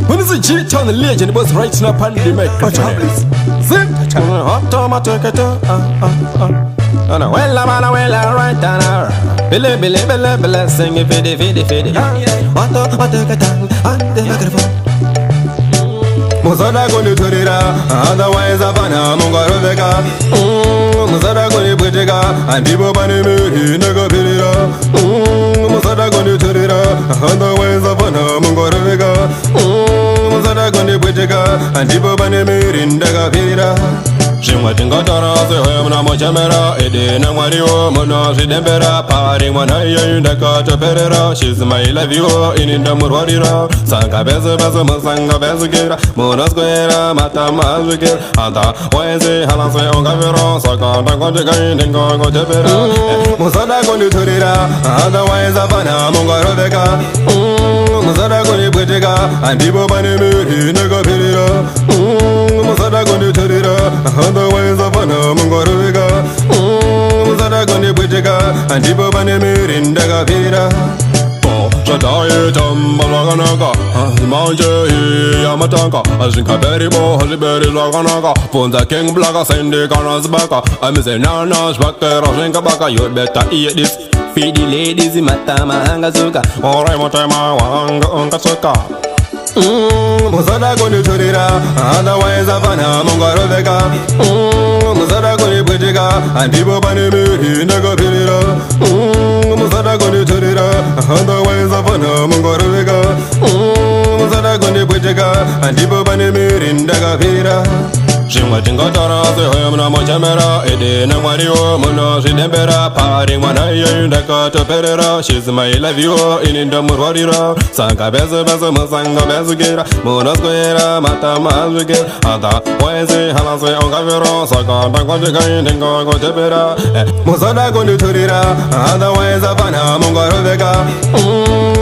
When is the cheat on the legend was right now upon the microphone? Zip, automatic. Well, right down. Billy, sing it, fiddy. Automatic on the microphone. Musada goni turira, otherwise Havana, Mongaroveka. Musada goni Bujega, and people bani me, Nago Pirira. Musada goni turira, otherwise Havana, Mongaroveka. Musada goni Bujega, and people bani me, Naga Pirira. Shimwatinga Tara, the Hemna Mochamera, Eden and Mario, Mona, Sidembera, Paring Manaya, in the Kata Perera, she's my love you in the Murwarira, Sanga Beza, Sanga Bezagera, Mona Square, Mata Mazigel, Anta, Wednesday, Halase, Ongavero, Saka, Tangoja, and Gongo Tepera, Musada Gondurira, otherwise Havana, Mongaroveka, Musada Gondurika, and people by the moon, Nago Pirira, Musada Gondurira. Otherwise, Havana, Mongaroveka. Musada goni Bujega, and people by the in Dagavira. Shadaya, Tambalaga, Manja, Yamatanka, Azinka Beribo, Holiberry Laganaga, Ponza King Blaga, Sandy Ganas Baka. I'm a Nanas Baka, Rosenka Baka, you better eat this. Feed the ladies in Matama, Hangazuka, or I'm a time on Kasuka. Musada goni turira, otherwise Havana, Mongaroveka. Musada goni Bujega, and people by the moon, Nago Pirira. Musada goni turira, otherwise Havana, Mongaroveka. Musada goni Bujega, and people by the moon, Nago Pirira. Shimwatinga Tara, the Hemna Mochamera, Eden and Mario, Mona, Sidembera, Paring Manaya, in the Kata Perera, she's my love you in the Murwarira, Sanga Beza, Sanga Bezagera, Mona Square, Mata Mazigel, Anta, Wednesday, Halase, Ongavero, Saka, Tangoja, and Gongo Tepera, Musada Gondurira, otherwise Havana, Mongaroveka,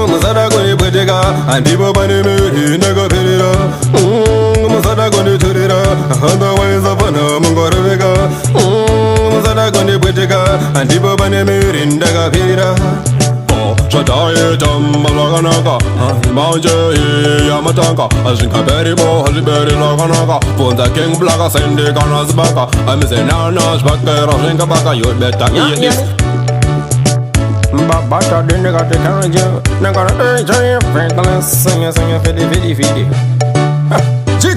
Musada Goni Bujega, and people by the moon, Nago Pirira, Musada Gondurira. Otherwise, Havana, Mongaroveka. Musada goni Bujega, and people by the in Dagavira. Shadaya, Tambalaga, Manja, Yamatanka, Azinka Beribo, Holiberry Laganaga, Ponza King Blaga, Sandy Ganas Baka. I'm a Nanas Baka, Rosenka Baka, you better eat this. Bata didn't got the carriage, Nagara, Franklin, sing, fiddy.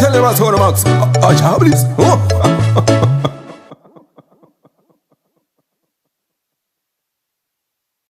Tell them what's going on, Max. Oh,